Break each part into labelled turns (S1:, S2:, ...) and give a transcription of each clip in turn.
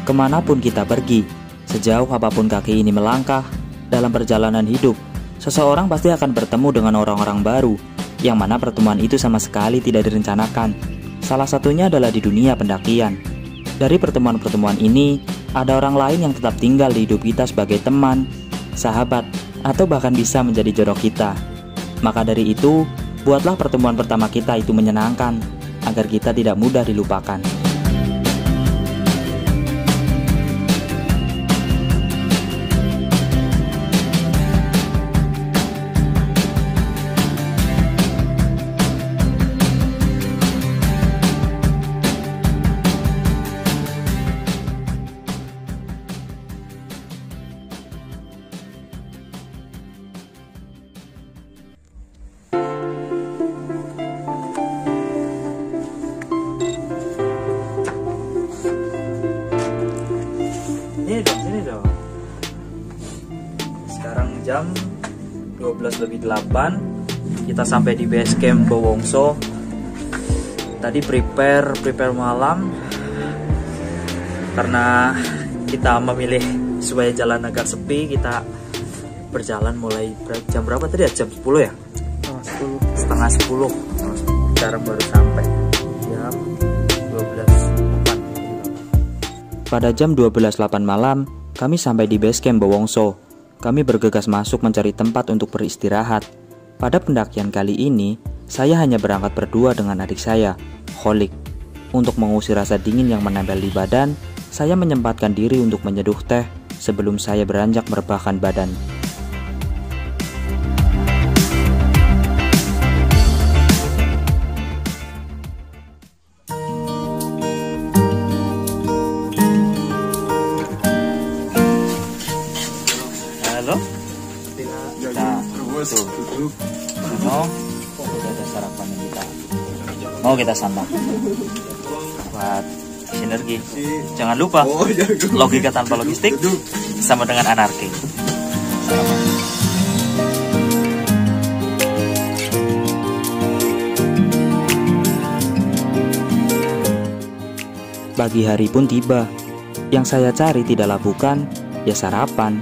S1: Kemanapun kita pergi, sejauh apapun kaki ini melangkah, dalam perjalanan hidup, seseorang pasti akan bertemu dengan orang-orang baru, yang mana pertemuan itu sama sekali tidak direncanakan. Salah satunya adalah di dunia pendakian. Dari pertemuan-pertemuan ini, ada orang lain yang tetap tinggal di hidup kita sebagai teman, sahabat, atau bahkan bisa menjadi jodoh kita. Maka dari itu, buatlah pertemuan pertama kita itu menyenangkan, agar kita tidak mudah dilupakan. Sini dong. Sekarang jam 12:08. Kita sampai di base camp Bowongso. Tadi prepare malam karena kita memilih supaya jalan agak sepi. Kita berjalan mulai jam berapa tadi ya? Jam 10 ya? Setengah 10. Sekarang baru sampai jam 12:08. Pada jam 12:08 malam, kami sampai di base camp Bowongso. Kami bergegas masuk mencari tempat untuk beristirahat. Pada pendakian kali ini, saya hanya berangkat berdua dengan adik saya, Kholik. Untuk mengusir rasa dingin yang menempel di badan, saya menyempatkan diri untuk menyeduh teh sebelum saya beranjak merebahkan badan. Halo? Duduk. Udah ada sarapannya kita. Mau kita santap. Buat sinergi. Jangan lupa, logika tanpa logistik sama dengan anarki. Pagi hari pun tiba. Yang saya cari tidaklah bukan ya sarapan.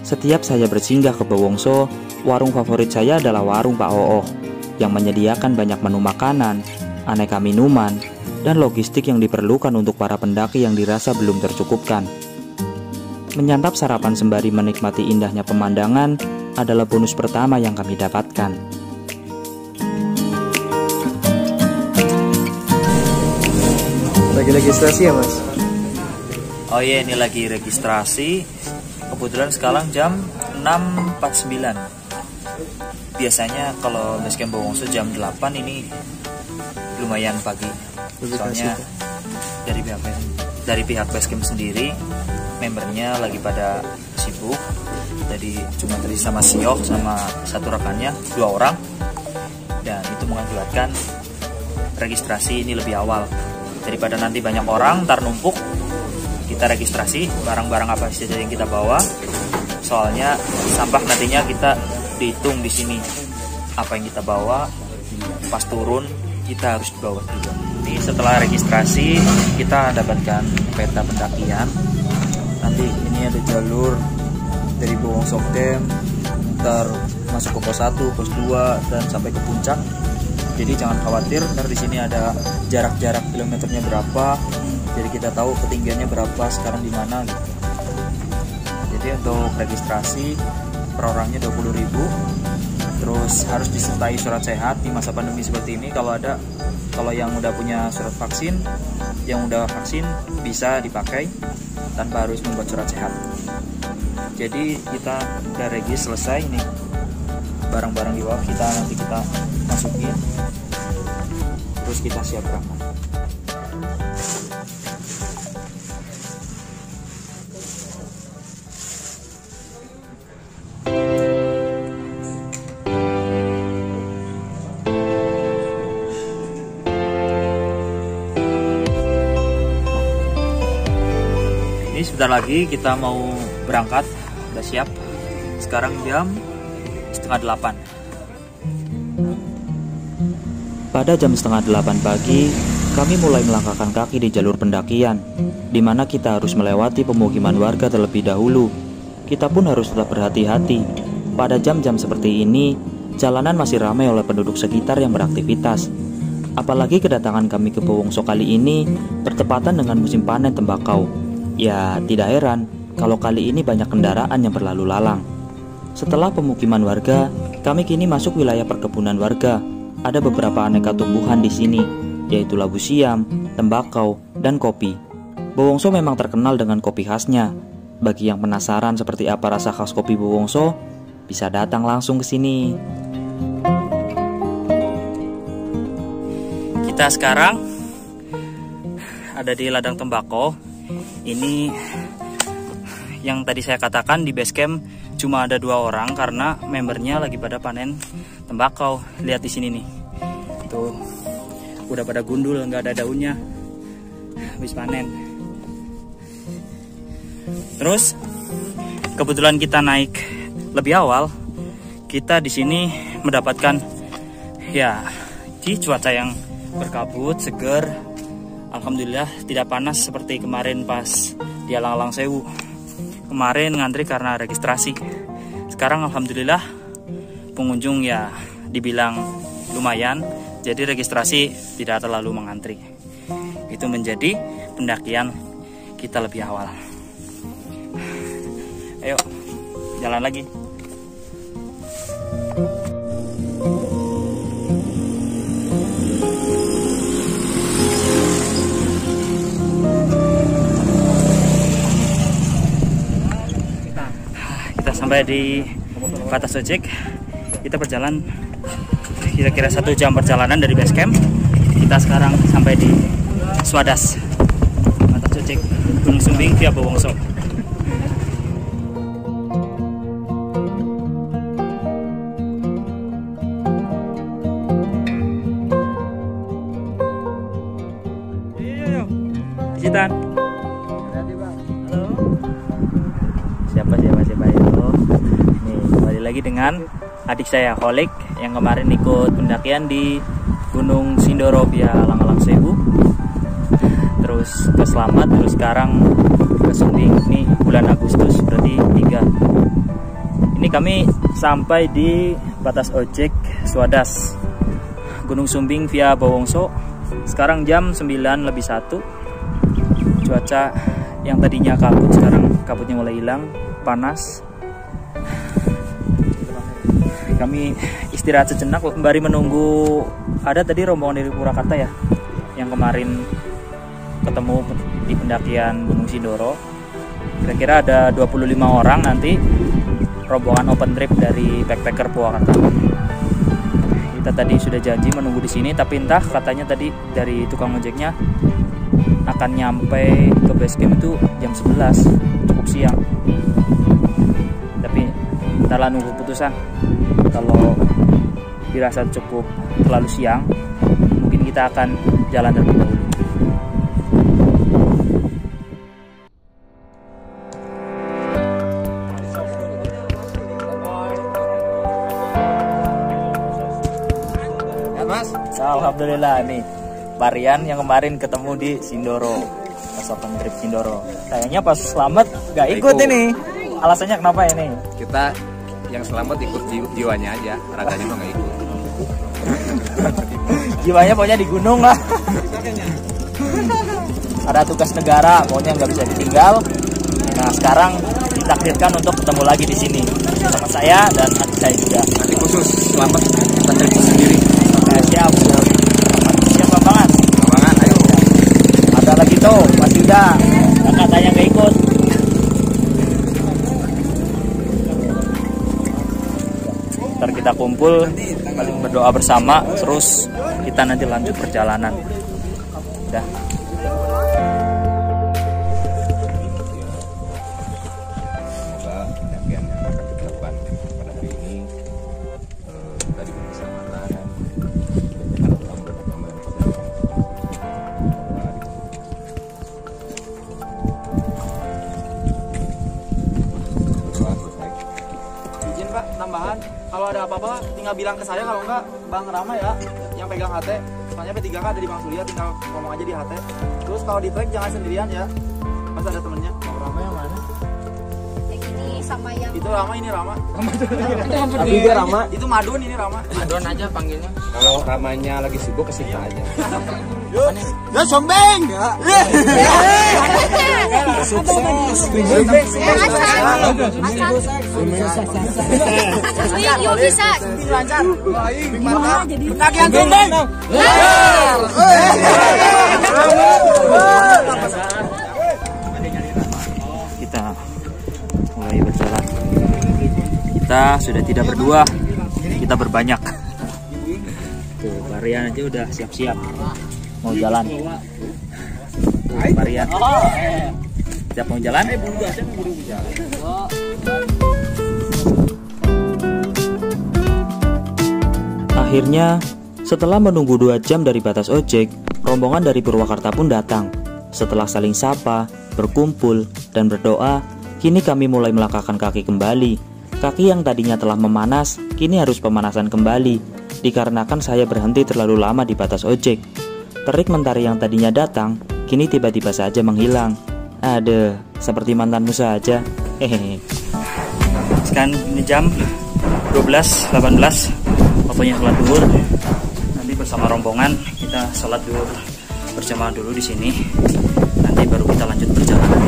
S1: Setiap saya bersinggah ke Bowongso, warung favorit saya adalah warung Pak Oo yang menyediakan banyak menu makanan, aneka minuman, dan logistik yang diperlukan untuk para pendaki yang dirasa belum tercukupkan. Menyantap sarapan sembari menikmati indahnya pemandangan adalah bonus pertama yang kami dapatkan.
S2: Lagi registrasi ya Mas?
S1: Oh iya, ini lagi registrasi. Kebetulan sekarang jam 6.49. Biasanya kalau basecamp Bowongso jam 8 ini lumayan pagi. Soalnya dari pihak basecamp sendiri, membernya lagi pada sibuk. Jadi cuma tadi sama Siok sama satu rekannya, 2 orang. Dan itu mengakibatkan registrasi ini lebih awal. Daripada nanti banyak orang, ntar numpuk. Kita registrasi barang-barang apa saja yang kita bawa. Soalnya sampah nantinya kita dihitung di sini. Apa yang kita bawa, pas turun kita harus bawa juga. Ini setelah registrasi kita dapatkan peta pendakian. Nanti ini ada jalur dari Bowongso Camp, ntar masuk ke pos 1, pos 2 dan sampai ke puncak. Jadi jangan khawatir, ntar di sini ada jarak-jarak kilometernya berapa. Jadi kita tahu ketinggiannya berapa, sekarang di mana gitu. Jadi untuk registrasi per orangnya 20.000. Terus harus disertai surat sehat di masa pandemi seperti ini. Kalau yang udah punya surat vaksin, yang udah vaksin bisa dipakai tanpa harus membuat surat sehat. Jadi kita udah regis selesai nih. Barang-barang di bawah nanti kita masukin. Terus kita siap berangkat. Sebentar lagi kita mau berangkat, udah siap. Sekarang jam 7:30. Pada jam 7:30 pagi, Kami mulai melangkahkan kaki di jalur pendakian, di mana kita harus melewati pemukiman warga terlebih dahulu. Kita pun harus tetap berhati-hati. Pada jam-jam seperti ini, jalanan masih ramai oleh penduduk sekitar yang beraktivitas. Apalagi kedatangan kami ke Bowongso kali ini bertepatan dengan musim panen tembakau. Ya, tidak heran kalau kali ini banyak kendaraan yang berlalu lalang. Setelah pemukiman warga, kami kini masuk wilayah perkebunan warga. Ada beberapa aneka tumbuhan di sini, yaitu labu siam, tembakau, dan kopi. Bowongso memang terkenal dengan kopi khasnya. Bagi yang penasaran seperti apa rasa khas kopi Bowongso, bisa datang langsung ke sini. Kita sekarang ada di ladang tembakau. Ini yang tadi saya katakan di base camp cuma ada 2 orang karena membernya lagi pada panen tembakau. Lihat di sini nih, tuh udah pada gundul, nggak ada daunnya, habis panen. Terus kebetulan kita naik lebih awal, kita di sini mendapatkan ya di cuaca yang berkabut, seger. Alhamdulillah tidak panas seperti kemarin pas di Alang-Alang Sewu. Kemarin ngantri karena registrasi. Sekarang alhamdulillah pengunjung ya dibilang lumayan, jadi registrasi tidak terlalu mengantri. Itu menjadi pendakian kita lebih awal. Ayo jalan lagi. Kita sampai di Batas Ojek. Kita berjalan kira-kira 1 jam perjalanan dari base camp. Kita sekarang sampai di Swadas, Batas Ojek, Gunung Sumbing via Bowongso. Citan. Halo. Siapa itu? Nih, kembali lagi dengan adik saya Holik yang kemarin ikut pendakian di Gunung Sindoro via Alang-Alang Sewu. Terus ke Slamet, terus sekarang ke Sumbing. Ini bulan Agustus, berarti 3. Ini kami sampai di Batas Ojek Swadas, Gunung Sumbing via Bowongso. Sekarang jam 9:01. Cuaca yang tadinya kabut sekarang kabutnya mulai hilang, panas. Kami istirahat sejenak sembari menunggu. Ada tadi rombongan dari Purwakarta ya, yang kemarin ketemu di pendakian Gunung Sindoro. Kira-kira ada 25 orang nanti rombongan open trip dari backpacker Purwakarta. Kita tadi sudah janji menunggu di sini, tapi entah katanya tadi dari tukang ojeknya akan nyampe ke base camp itu jam 11, cukup siang. Tapi entahlah, nunggu keputusan. Kalau dirasa cukup terlalu siang, mungkin kita akan jalan terlebih dahulu. Ya Mas, alhamdulillah nih varian yang kemarin ketemu di Sindoro, pas open trip Sindoro. Kayaknya pas selamat gak ikut ini. Alasannya kenapa ini?
S3: Kita yang selamat ikut jiwanya aja, raganya mah gak ikut.
S1: Jiwanya pokoknya di gunung lah. Ada tugas negara, pokoknya nggak bisa ditinggal. Nah sekarang ditakdirkan untuk ketemu lagi di sini sama saya dan adik saya juga.
S3: Nanti khusus selamat kita trip sendiri.
S1: Oke, siap. Siap Bambangan.
S3: Bambangan, ayo.
S1: Ada lagi tuh Mas Yuda, yang katanya nggak ikut. Ntar kita kumpul, paling berdoa bersama, terus kita nanti lanjut perjalanan. Udah.
S3: Semoga pendakian yang akan kita lakukan pada hari ini tadi keselamatan dan
S4: izin Pak, tambahan kalau ada apa-apa tinggal bilang ke saya, kalau enggak Bang Rama ya yang pegang HT. Soalnya P3K ada di Bang Surya, tinggal ngomong aja di HT. Terus kalau di trek jangan sendirian ya, pas ada temennya.
S2: Rama yang mana?
S5: Yang ini sama yang
S4: Itu Rama, ini Rama.
S2: Tapi dia Rama.
S4: Itu Madun, ini Rama.
S6: Madon aja panggilnya.
S3: Kalau Ramanya lagi sibuk ke situ aja.
S2: Ya sombeng.
S5: Yuk bisa.
S2: Kakian sombeng.
S1: Kita mulai berjalan. Kita sudah tidak berdua, kita berbanyak. Tuh, Varian aja udah siap-siap mau jalan. Tuh, Varian siap mau jalan. Akhirnya, setelah menunggu 2 jam dari batas ojek, rombongan dari Purwakarta pun datang. Setelah saling sapa, berkumpul, dan berdoa, kini kami mulai melangkahkan kaki kembali. Kaki yang tadinya telah memanas, kini harus pemanasan kembali, dikarenakan saya berhenti terlalu lama di batas ojek. Terik mentari yang tadinya datang, kini tiba-tiba saja menghilang. Ada, seperti mantanmu saja. Hehehe. Sekarang ini jam 12.18. Waktunya sholat duhur. Nanti bersama rombongan kita sholat duhur berjamaah dulu di sini. Nanti baru kita lanjut perjalanan.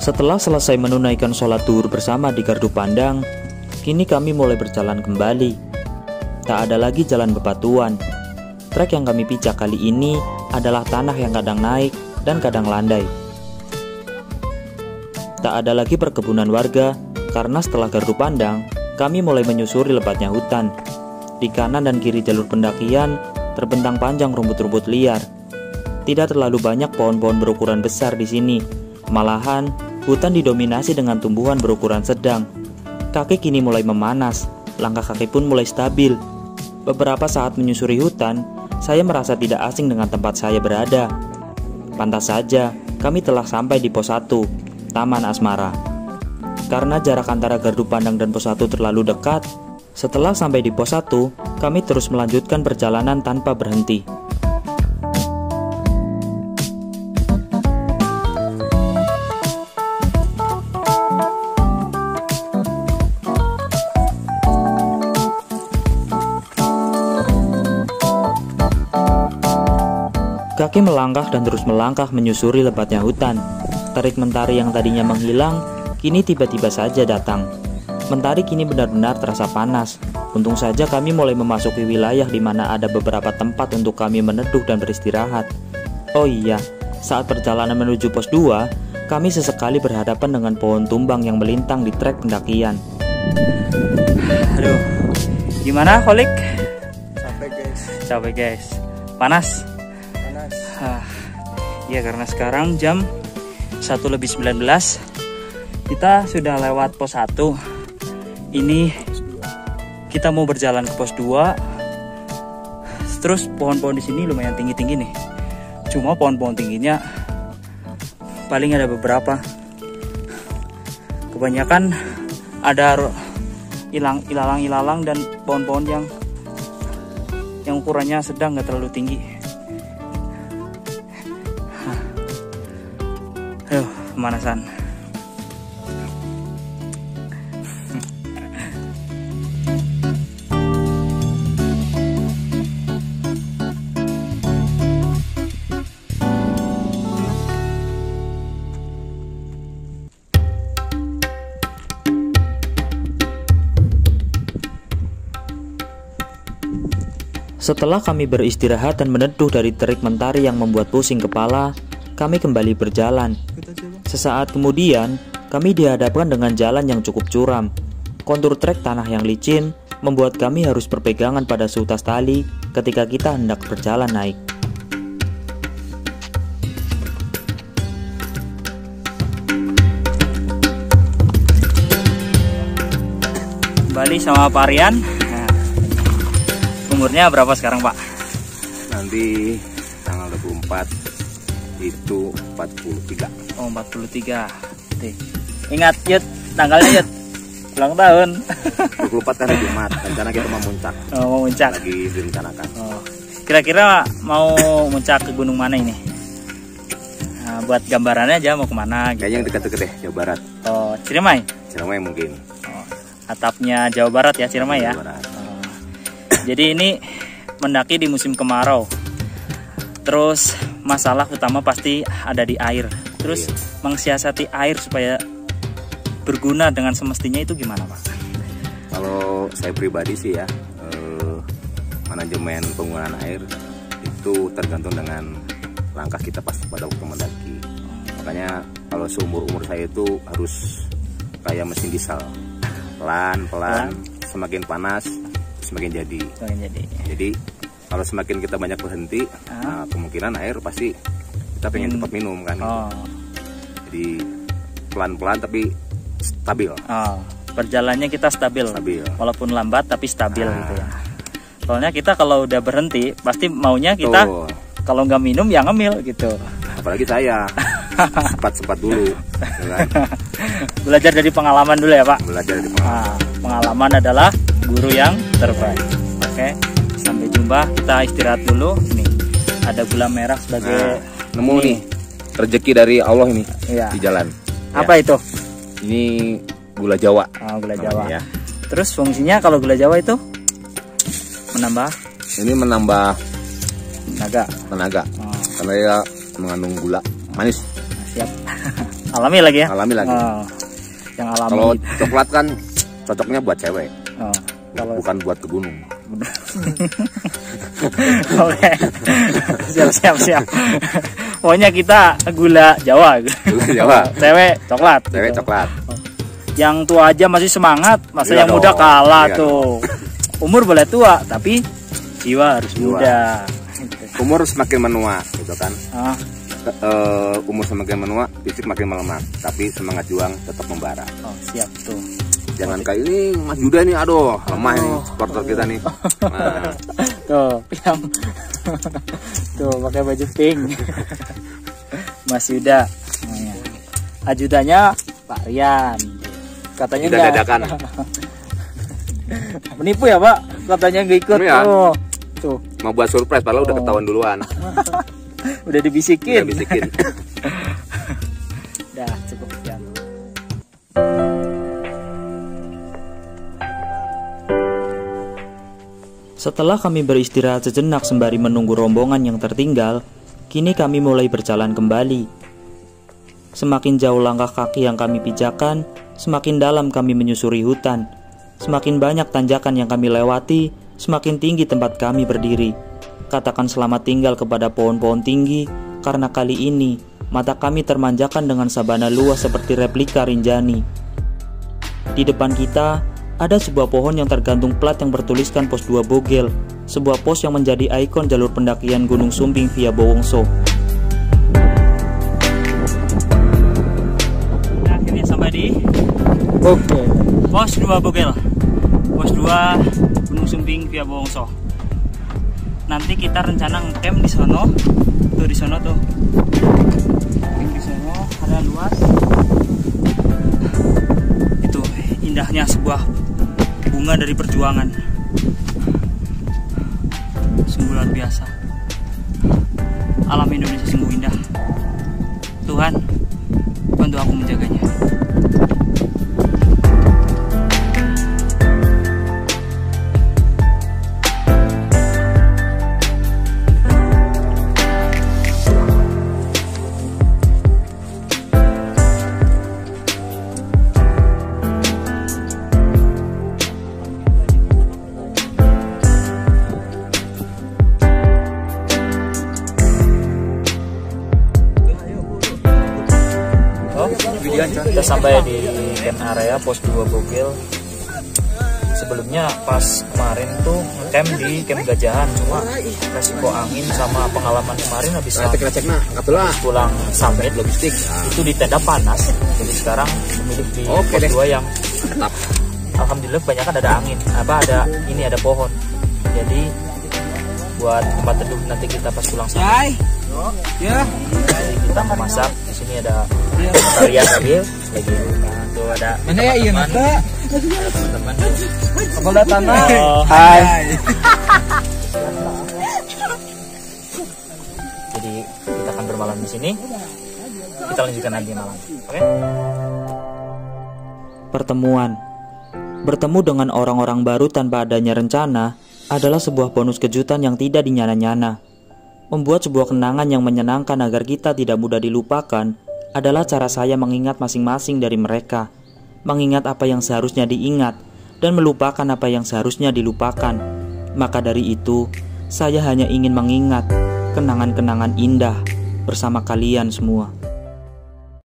S1: Setelah selesai menunaikan sholat duhur bersama di gardu pandang, kini kami mulai berjalan kembali. Tak ada lagi jalan bebatuan. Trek yang kami pijak kali ini adalah tanah yang kadang naik dan kadang landai. Tak ada lagi perkebunan warga karena setelah gardu pandang, kami mulai menyusuri lebatnya hutan. Di kanan dan kiri jalur pendakian terbentang panjang rumput-rumput liar. Tidak terlalu banyak pohon-pohon berukuran besar di sini. Malahan, hutan didominasi dengan tumbuhan berukuran sedang. Kaki kini mulai memanas, langkah kaki pun mulai stabil. Beberapa saat menyusuri hutan, saya merasa tidak asing dengan tempat saya berada. Pantas saja, kami telah sampai di pos 1, Taman Asmara. Karena jarak antara gardu pandang dan pos 1 terlalu dekat, setelah sampai di pos 1, kami terus melanjutkan perjalanan tanpa berhenti. Kaki melangkah dan terus melangkah menyusuri lebatnya hutan. Terik mentari yang tadinya menghilang, kini tiba-tiba saja datang. Mentari kini benar-benar terasa panas. Untung saja kami mulai memasuki wilayah di mana ada beberapa tempat untuk kami meneduh dan beristirahat. Oh iya, saat perjalanan menuju pos 2, kami sesekali berhadapan dengan pohon tumbang yang melintang di trek pendakian. Aduh, gimana Kholik?
S2: Capek guys.
S1: Capek guys. Panas? Ya karena sekarang jam 1:19, kita sudah lewat pos 1. Ini kita mau berjalan ke pos 2. Terus pohon-pohon di sini lumayan tinggi-tinggi nih. Cuma pohon-pohon tingginya paling ada beberapa. Kebanyakan ada ilalang-ilalang dan pohon-pohon yang ukurannya sedang, nggak terlalu tinggi. Pemanasan. Setelah kami beristirahat dan meneduh dari terik mentari yang membuat pusing kepala, kami kembali berjalan. Sesaat kemudian, kami dihadapkan dengan jalan yang cukup curam. Kontur trek tanah yang licin membuat kami harus berpegangan pada seutas tali ketika kita hendak berjalan naik. Kembali sama Pak Rian. Nah, umurnya berapa sekarang Pak?
S3: Nanti tanggal 24 Itu 43.
S1: Oh, 43. Oke. Ingat Yud, tanggalnya Yud. Ulang tahun.
S3: 24 hari Jumat. Rencana kita mau muncak.
S1: Oh, mau muncak.
S3: Lagi direncanakan.
S1: Oh. Kira-kira mau muncak ke gunung mana ini? Nah, buat gambarannya aja mau kemana gitu.
S3: Kayaknya yang dekat-dekat deh, Jawa Barat.
S1: Oh, Ciremai.
S3: Ciremai mungkin.
S1: Oh, atapnya Jawa Barat ya, Ciremai ya.
S3: Jawa Barat.
S1: Oh. Jadi ini mendaki di musim kemarau. Terus masalah utama pasti ada di air. Terus mensiasati air supaya berguna dengan semestinya itu gimana, Pak?
S3: Kalau saya pribadi sih ya, manajemen penggunaan air itu tergantung dengan langkah kita pada waktu mendaki. Makanya kalau seumur-umur saya itu harus kayak mesin diesel, pelan-pelan, semakin panas semakin jadi. Jadi kalau semakin kita banyak berhenti, nah, kemungkinan air pasti kita pengen cepat minum kan. Jadi pelan-pelan tapi stabil.
S1: Perjalannya kita stabil. Walaupun lambat tapi stabil gitu ya. Soalnya kita kalau udah berhenti pasti maunya kita kalau nggak minum ya ngemil gitu.
S3: Apalagi saya sempat dulu kan?
S1: Belajar dari pengalaman dulu ya Pak.
S3: Belajar dari pengalaman.
S1: Pengalaman adalah guru yang terbaik. Oke, sampai jumpa, kita istirahat dulu. Nih ada gula merah sebagai
S3: nemu nih rezeki dari Allah ini di jalan.
S1: Apa itu?
S3: Ini gula Jawa.
S1: Gula Jawa
S3: ya.
S1: Terus fungsinya kalau gula Jawa itu menambah?
S3: Ini menambah tenaga. Karena ya mengandung gula manis.
S1: Siap. Alami lagi ya?
S3: Alami lagi.
S1: Yang alami.
S3: Kalau coklat kan cocoknya buat cewek. Bukan buat ke gunung.
S1: Oke. Siap. Pokoknya kita gula Jawa.
S3: Gula Jawa.
S1: Cewek coklat.
S3: Cewek coklat.
S1: Yang tua aja masih semangat, masa yang muda kalah tuh. Umur boleh tua, tapi jiwa harus muda.
S3: Umur semakin menua, gitu kan. Umur semakin menua, fisik makin melemah, tapi semangat juang tetap membara.
S1: Siap tuh.
S3: Jangan kayak ini Mas Yuda nih, aduh lemah ini supporter kita nih.
S1: Tuh, yang tuh pakai baju pink. Mas Yuda. Ajudannya Pak Rian. Katanya
S3: tidak dadakan.
S1: Menipu ya Pak, katanya nggak ikut. Tuh.
S3: Mau buat surprise, padahal udah ketahuan duluan.
S1: Udah dibisikin. Dah cukup ya. Setelah kami beristirahat sejenak sembari menunggu rombongan yang tertinggal, kini kami mulai berjalan kembali. Semakin jauh langkah kaki yang kami pijakan, semakin dalam kami menyusuri hutan. Semakin banyak tanjakan yang kami lewati, semakin tinggi tempat kami berdiri. Katakan selamat tinggal kepada pohon-pohon tinggi, karena kali ini mata kami termanjakan dengan sabana luas seperti replika Rinjani. Di depan kita ada sebuah pohon yang tergantung plat yang bertuliskan pos 2 Bogel, sebuah pos yang menjadi ikon jalur pendakian Gunung Sumbing via Bowongso. Nah, akhirnya sampai di pos 2 Bogel, pos 2 Gunung Sumbing via Bowongso. Nanti kita rencana ngecamp di sono. Tuh di sono tuh. Di sono ada luas. Itu indahnya sebuah bunga dari perjuangan. Sungguh luar biasa. Alam Indonesia sungguh indah. Tuhan, bantu aku menjaganya. Kita sampai di camp area pos 2 Bogel. Sebelumnya pas kemarin tuh camp di camp Gajahan, cuma resiko angin sama pengalaman kemarin habis pulang summit logistik itu di tenda panas. Jadi sekarang memilih di pos 2 yang alhamdulillah kebanyakan ada angin, ada pohon. Jadi buat tempat teduh nanti kita pas pulang summit. kita memasak. Di sini ada kalian lagi tuh ada
S2: Mana ya iya mata?
S1: teman-teman.
S2: Kapolda Tanah.
S1: Hai. Jadi kita akan bermalam di sini. Kita lanjutkan nanti malam. Oke?
S6: Pertemuan. Bertemu dengan orang-orang baru tanpa adanya rencana adalah sebuah bonus kejutan yang tidak dinyana-nyana. Membuat sebuah kenangan yang menyenangkan agar kita tidak mudah dilupakan adalah cara saya mengingat masing-masing dari mereka. Mengingat apa yang seharusnya diingat dan melupakan apa yang seharusnya dilupakan. Maka dari itu, saya hanya ingin mengingat kenangan-kenangan indah bersama kalian semua.